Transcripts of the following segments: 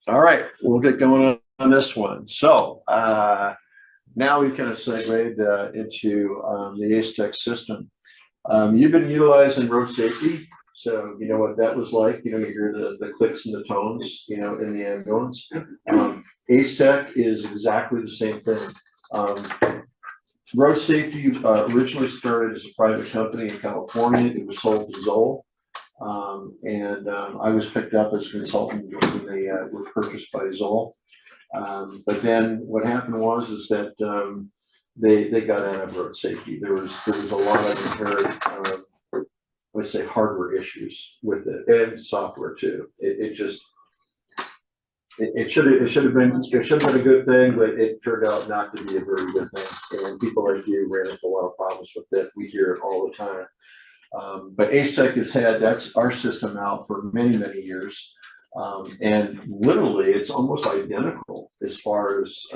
All right, we'll get going on this one. So now we kind of segued into the Acetech system. You've been utilizing road safety, so you know what that was like. You know, you hear the clicks and the tones, you know, in the ambulance. Acetech is exactly the same thing. Road safety originally started as a private company in California. It was sold to Zoll. I was picked up as a consultant when they were purchased by Zoll. But then what happened was that they got out of road safety. There was a lot of inherent, let's say, hardware issues with it, and software too. It should have been a good thing, but it turned out not to be a very good thing. And people like you ran into a lot of problems with it. We hear it all the time. But Acetech has had that's our system out for many years, and literally it's almost identical as far as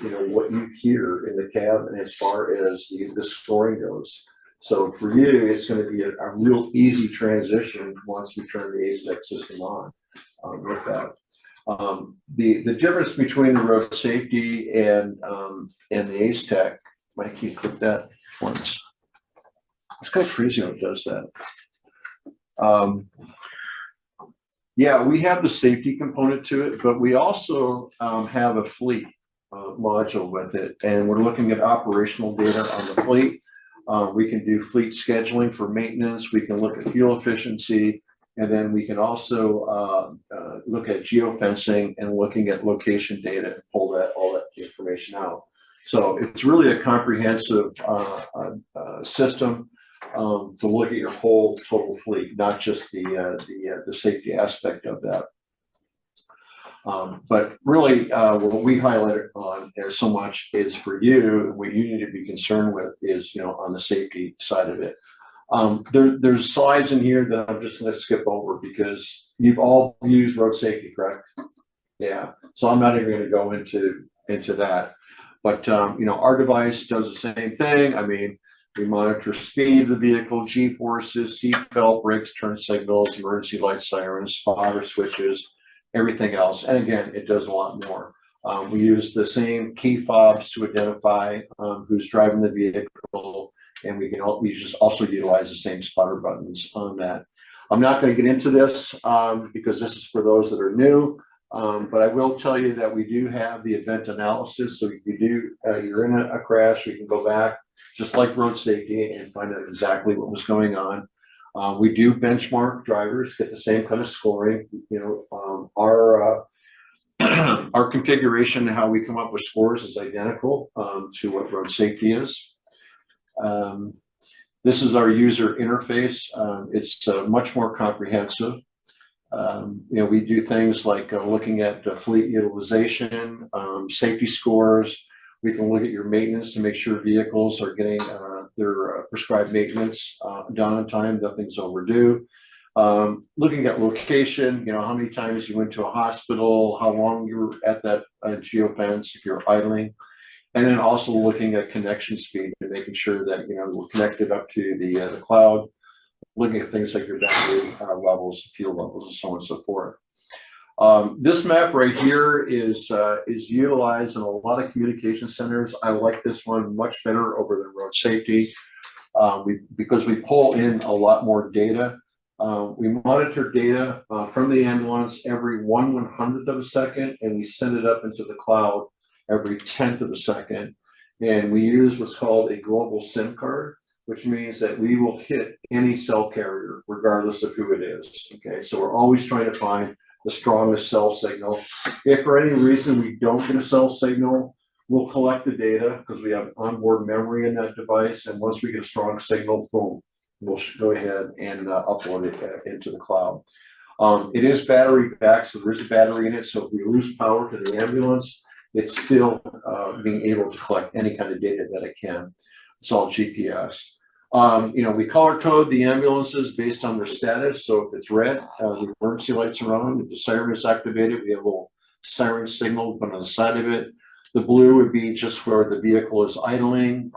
you know what you hear in the cab, and as far as the scoring goes. So for you, it's going to be a real easy transition once we turn the Acetech system on with that. The difference between the road safety and the Acetech, Mike, you click that once. It's kind of crazy how it does that. Yeah, we have the safety component to it, but we also have a fleet module with it, and we're looking at operational data on the fleet. We can do fleet scheduling for maintenance. We can look at fuel efficiency, and then we can also look at geofencing and looking at location data and pull all that information out. So it's really a comprehensive system to look at your whole total fleet, not just the safety aspect of that. But really, what we highlighted on there so much is for you, what you need to be concerned with is, you know, on the safety side of it. There's slides in here that I'm just going to skip over because you've all used road safety, correct? Yeah. So I'm not even going to go into that. But you know, our device does the same thing. I mean, we monitor speed of the vehicle, G-forces, seat belt, brakes, turn signals, emergency light sirens, spotter switches, everything else. And again, it does a lot more. We use the same key fobs to identify who's driving the vehicle, and we just also utilize the same spotter buttons on that. I'm not going to get into this because this is for those that are new. But I will tell you that we do have the event analysis. So if you're in a crash, we can go back, just like road safety, and find out exactly what was going on. We do benchmark drivers, get the same kind of scoring. You know, our configuration, how we come up with scores, is identical to what road safety is. This is our user interface. It's much more comprehensive. You know, we do things like looking at fleet utilization, safety scores. We can look at your maintenance to make sure vehicles are getting their prescribed maintenance done on time, nothing's overdue. Looking at location, you know, how many times you went to a hospital, how long you were at that geofence if you're idling, and then also looking at connection speed and making sure that, you know, we're connected up to the cloud. Looking at things like your battery levels, fuel levels, and so on and so forth. This map right here is utilized in a lot of communication centers. I like this one much better over than road safety because we pull in a lot more data. We monitor data from the ambulance every 1/100th of a second, and we send it up into the cloud every 10th of a second. And we use what's called a global SIM card, which means that we will hit any cell carrier regardless of who it is. Okay, so we're always trying to find the strongest cell signal. If for any reason we don't get a cell signal, we'll collect the data because we have onboard memory in that device. And once we get a strong signal, boom, we'll go ahead and upload it into the cloud. It is battery backed, so there is a battery in it. So if we lose power to the ambulance, it's still being able to collect any kind of data that it can. It's all GPS. You know, we color code the ambulances based on their status. So if it's red, the emergency lights are on. If the siren is activated, we have a little siren signal put on the side of it. The blue would be just where the vehicle is idling.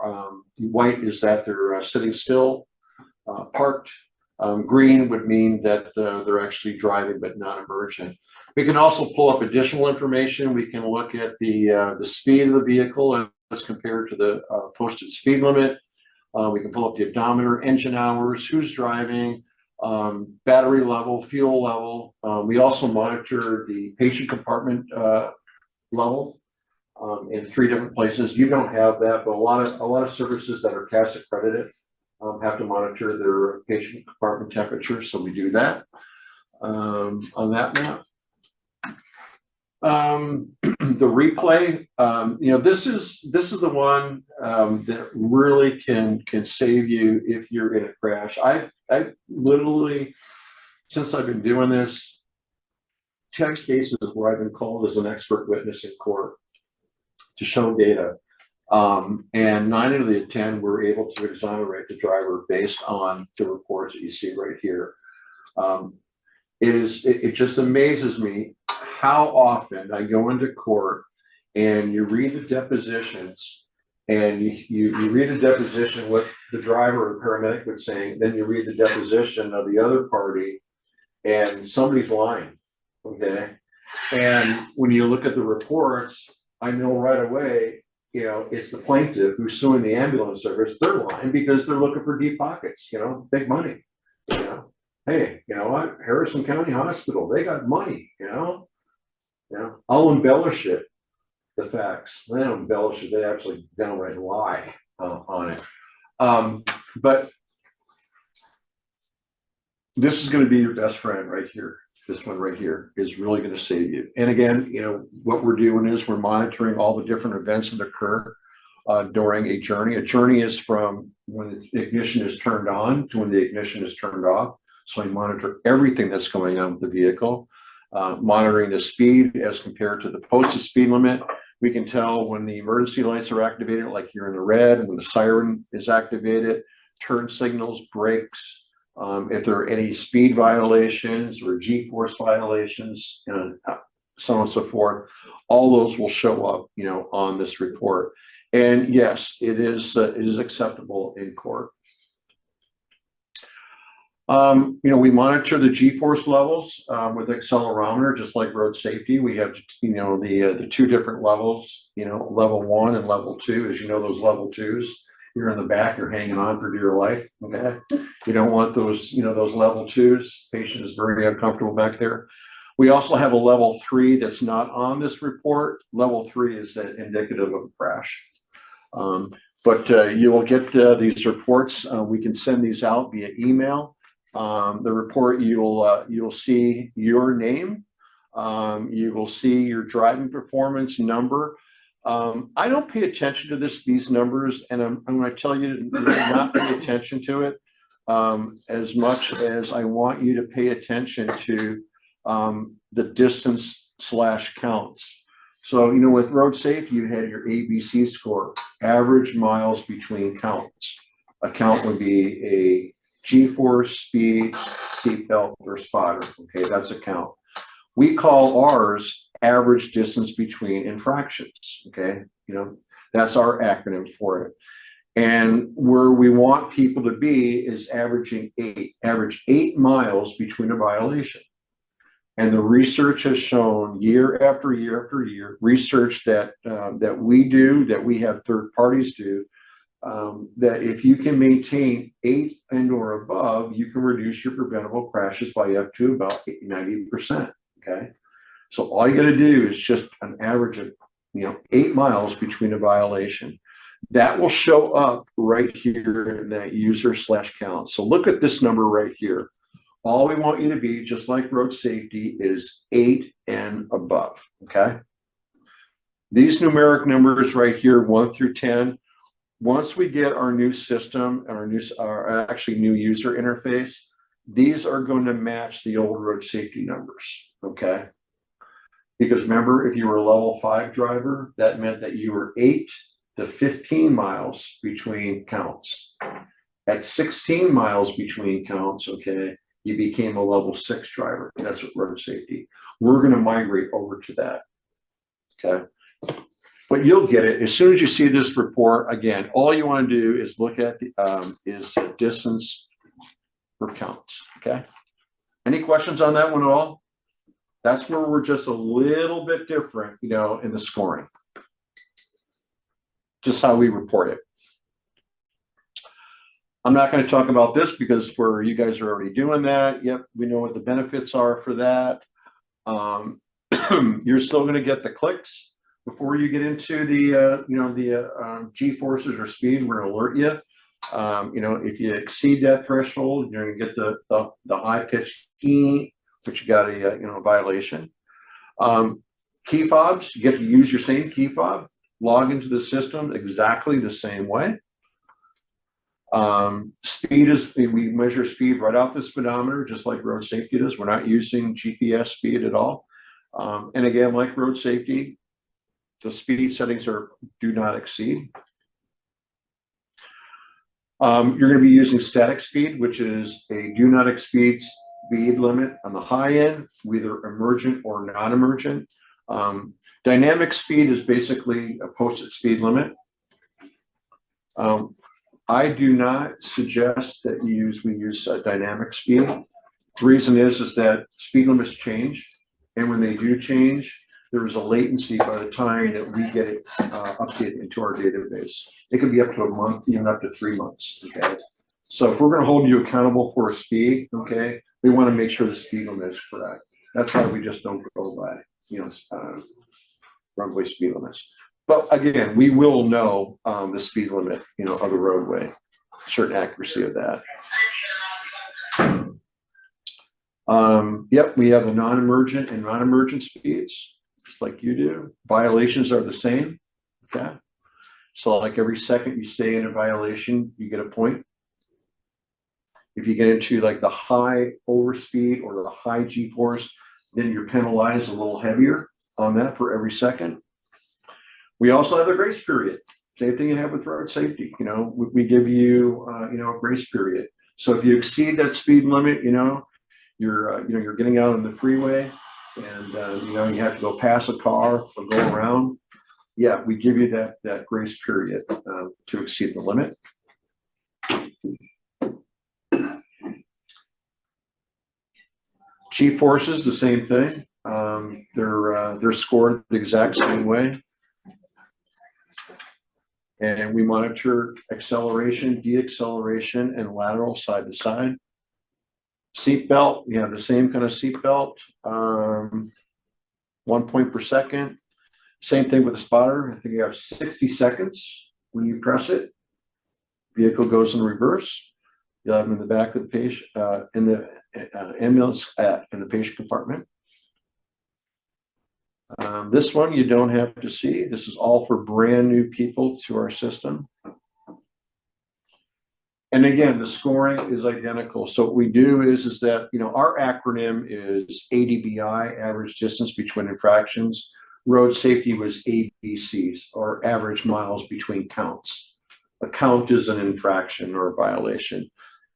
White is that they're sitting still, parked. Green would mean that they're actually driving but not emergent. We can also pull up additional information. We can look at the speed of the vehicle as compared to the posted speed limit. We can pull up the odometer, engine hours, who's driving, battery level, fuel level. We also monitor the patient compartment level in 3 different places. You don't have that, but a lot of services that are CAS accredited have to monitor their patient compartment temperature, so we do that on that map. The replay, this is the one that really can save you if you're in a crash. I literally, since I've been doing this, 10 cases where I've been called as an expert witness in court to show data, and 9 out of the 10 were able to exonerate the driver based on the reports that you see right here. It just amazes me how often I go into court and you read the depositions, and you read the deposition what the driver or paramedic was saying, then you read the deposition of the other party and somebody's lying, okay? And when you look at the reports, I know right away, it's the plaintiff who's suing the ambulance service. They're lying because they're looking for deep pockets, big money, Hey, you know what? Harrison County Hospital, they got money, I'll embellish it, the facts. They don't embellish it, they actually downright lie on it. But this is going to be your best friend right here. This one right here is really going to save you. And again, what we're doing is we're monitoring all the different events that occur during a journey. A journey is from when the ignition is turned on to when the ignition is turned off. So I monitor everything that's going on with the vehicle, monitoring the speed as compared to the posted speed limit. We can tell when the emergency lights are activated, like you're in the red, when the siren is activated, turn signals, brakes, if there are any speed violations or G-force violations, so on and so forth. All those will show up, on this report. And yes, it is acceptable in court. We monitor the G-force levels with accelerometer, just like road safety. We have, the 2 different levels, level 1 and level 2. As you know, those level 2s, you're in the back, you're hanging on for dear life. Okay, you don't want those, those level 2s. Patient is very uncomfortable back there. We also have a level 3 that's not on this report. Level 3 is indicative of a crash. But you will get these reports. We can send these out via email. The report, you'll see your name, you will see your driving performance number. I don't pay attention to these numbers, and I'm going to tell you to not pay attention to it as much as I want you to pay attention to the distance / counts. So, with road safety, you had your ABC score, average miles between counts. A count would be a G-force, speed, seatbelt, or spotter. Okay, that's a count. We call ours average distance between infractions. Okay, that's our acronym for it. And where we want people to be is average 8 miles between a violation. And the research has shown year after year after year, research that we do, that we have third parties do, that if you can maintain 8 and or above, you can reduce your preventable crashes by up to about 90%. Okay, so all you got to do is just an average of 8 miles between a violation. That will show up right here in that user / count. So look at this number right here. All we want you to be, just like road safety, is 8 and above. Okay, these numeric numbers right here, 1 through 10. Once we get our new system, our actually new user interface, these are going to match the old road safety numbers, okay? Because remember, if you were a level 5 driver, that meant that you were 8 to 15 miles between counts. At 16 miles between counts, okay, you became a level 6 driver. That's what road safety. We're going to migrate over to that, okay? But you'll get it as soon as you see this report. Again, all you want to do is look at the distance for counts, okay? Any questions on that one at all? That's where we're just a little bit different, you know, in the scoring. Just how we report it. I'm not going to talk about this because you guys are already doing that. Yep, we know what the benefits are for that. You're still going to get the clicks before you get into the G forces or speed. We're going to alert you. You know, if you exceed that threshold, you're going to get the high pitched key, which you got a violation. Key fobs, you get to use your same key fob, log into the system exactly the same way. Speed is, we measure speed right off the speedometer, just like road safety does. We're not using GPS speed at all. And again, like road safety, the speed settings are do not exceed. You're going to be using static speed, which is a do not exceed speed limit on the high end, either emergent or non-emergent. Dynamic speed is basically a posted speed limit. I do not suggest that we use dynamic speed. The reason is that speed limits change, and when they do change, there is a latency by the time that we get it updated into our database. It can be up to a month, even up to 3 months. Okay, so if we're going to hold you accountable for a speed, okay, we want to make sure the speed limit is correct. That's why we just don't go by runway speed limits. But again, we will know the speed limit, of the roadway, certain accuracy of that. Yep, we have the non-emergent and non-emergent speeds, just like you do. Violations are the same. Okay, so like every second you stay in a violation, you get a point. If you get into like the high overspeed or the high G-force, then you're penalized a little heavier on that for every second. We also have a grace period. Same thing you have with road safety. We give you, a grace period. So if you exceed that speed limit, you're getting out on the freeway, and you have to go past a car or go around. Yeah, we give you that grace period to exceed the limit. G-forces, the same thing. They're scored the exact same way. And we monitor acceleration, deacceleration, and lateral side to side. Seat belt, you have the same kind of seat belt, 1 point per second. Same thing with the spotter. I think you have 60 seconds when you press it. Vehicle goes in reverse. You'll have them in the back of the patient, in the ambulance, in the patient compartment. This one you don't have to see. This is all for brand new people to our system. And again, the scoring is identical. So what we do is that, our acronym is ADBI, average distance between infractions. Road safety was ABCs, or average miles between counts. A count is an infraction or a violation.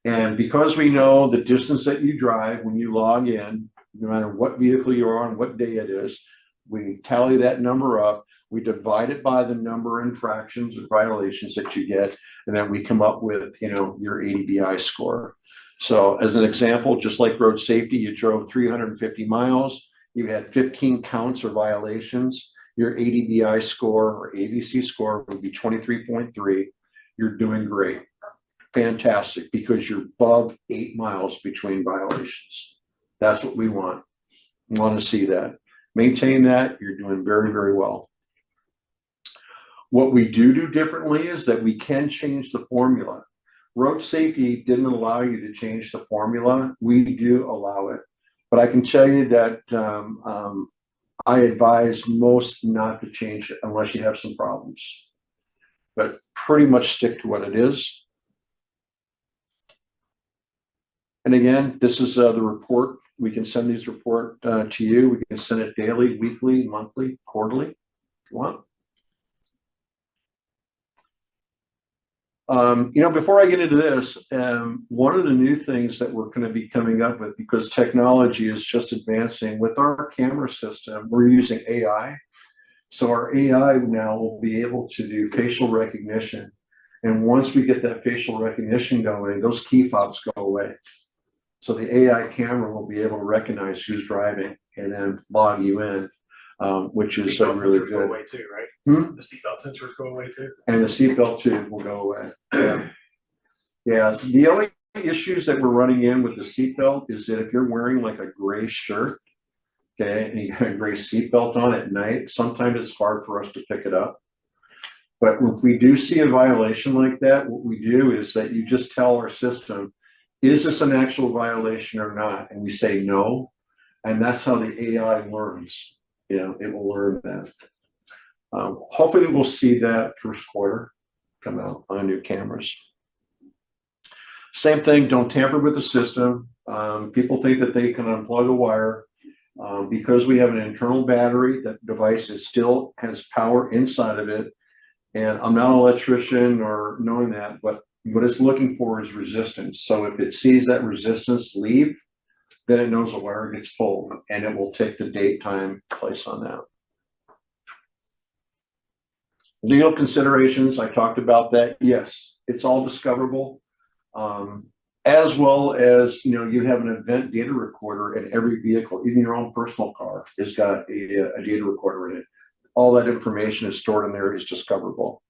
And because we know the distance that you drive when you log in, no matter what vehicle you're on, what day it is, we tally that number up, we divide it by the number of infractions or violations that you get, and then we come up with, your ADBI score. So as an example, just like road safety, you drove 350 miles, you had 15 counts or violations, your ADBI score or ABC score would be 23.3. You're doing great. Fantastic, because you're above 8 miles between violations. That's what we want. We want to see that. Maintain that, you're doing very, very well. What we do differently is that we can change the formula. Road safety didn't allow you to change the formula. We do allow it. But I can tell you that I advise most not to change it unless you have some problems. But pretty much stick to what it is. And again, this is the report. We can send these report to you. We can send it daily, weekly, monthly, quarterly, if you want. Before I get into this, one of the new things that we're going to be coming up with, because technology is just advancing with our camera system, we're using AI. So our AI now will be able to do facial recognition. And once we get that facial recognition going, those key fobs go away. So the AI camera will be able to recognize who's driving and then log you in, which is really Go good. away too, right? Hmm? The seatbelt sensors go away too. And the seatbelt tube will go away. Yeah. Yeah. The only issues that we're running in with the seatbelt is that if you're wearing like a gray shirt, okay, and you got a gray seatbelt on at night, sometimes it's hard for us to pick it up. But if we do see a violation like that, what we do is that you just tell our system, is this an actual violation or not? And we say no. And that's how the AI learns. You know, it will learn that. Hopefully we'll see that first quarter come out on new cameras. Same thing, don't tamper with the system. People think that they can unplug a wire. Because we have an internal battery, that device still has power inside of it. And I'm not an electrician or knowing that, but what it's looking for is resistance. So if it sees that resistance leave, then it knows a wire gets pulled, and it will take the date, time, place on that. Legal considerations, I talked about that. Yes, it's all discoverable. As well as, you know, you have an event data recorder in every vehicle, even your own personal car has got a data recorder in it. All that information is stored in there, is discoverable.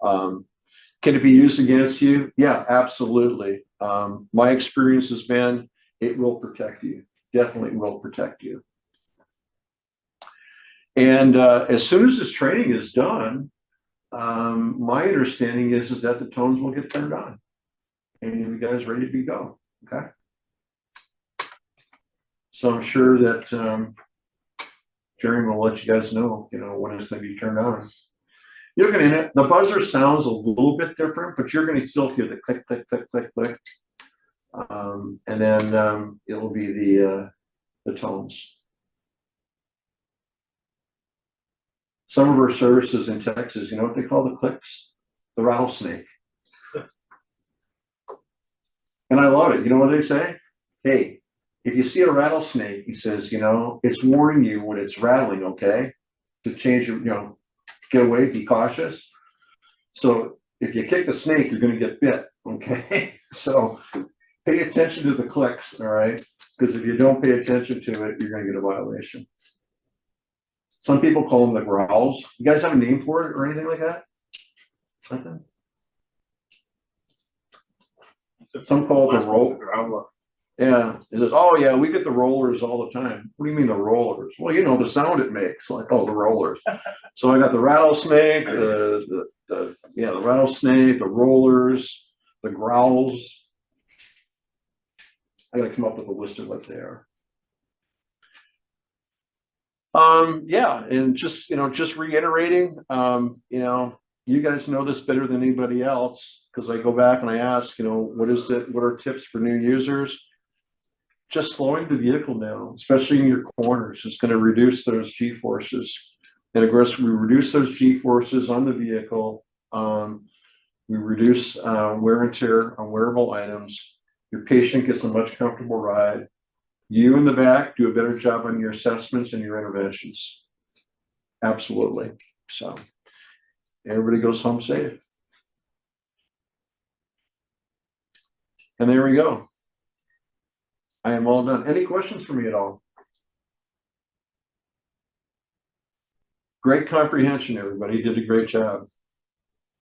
Can it be used against you? Yeah, absolutely. My experience has been, it will protect you. Definitely will protect you. And as soon as this training is done, my understanding is that the tones will get turned on. And you guys ready to go, okay? So I'm sure that Jerry will let you guys know, you know, when it's going to be turned on. You're going to, the buzzer sounds a little bit different, but you're going to still hear the click, click, click, click, click. And then it'll be the tones. Some of our services in Texas, you know what they call the clicks? The rattlesnake. And I love it. You know what they say? Hey, if you see a rattlesnake, he says, you know, it's warning you when it's rattling, okay? To change your, you know, get away, be cautious. So if you kick the snake, you're going to get bit, okay? So pay attention to the clicks, all right? Because if you don't pay attention to it, you're going to get a violation. Some people call them the growls. You guys have a name for it or anything like that? Something? Some call it the roll. Yeah, it says, oh yeah, we get the rollers all the time. What do you mean the rollers? Well, you know the sound it makes, like, oh, the rollers. So I got the rattlesnake, the rattlesnake, the rollers, the growls. I got to come up with a list of what they are. Yeah, and just, you know, just reiterating, you know, you guys know this better than anybody else, because I go back and I ask, you know, what are tips for new users? Just slowing the vehicle down, especially in your corners, is going to reduce those G-forces. And of course, we reduce those G-forces on the vehicle. We reduce wear and tear on wearable items. Your patient gets a much comfortable ride. You in the back do a better job on your assessments and your interventions. Absolutely. So everybody goes home safe. And there we go. I am all done. Any questions for me at all? Great comprehension, everybody. You did a great job.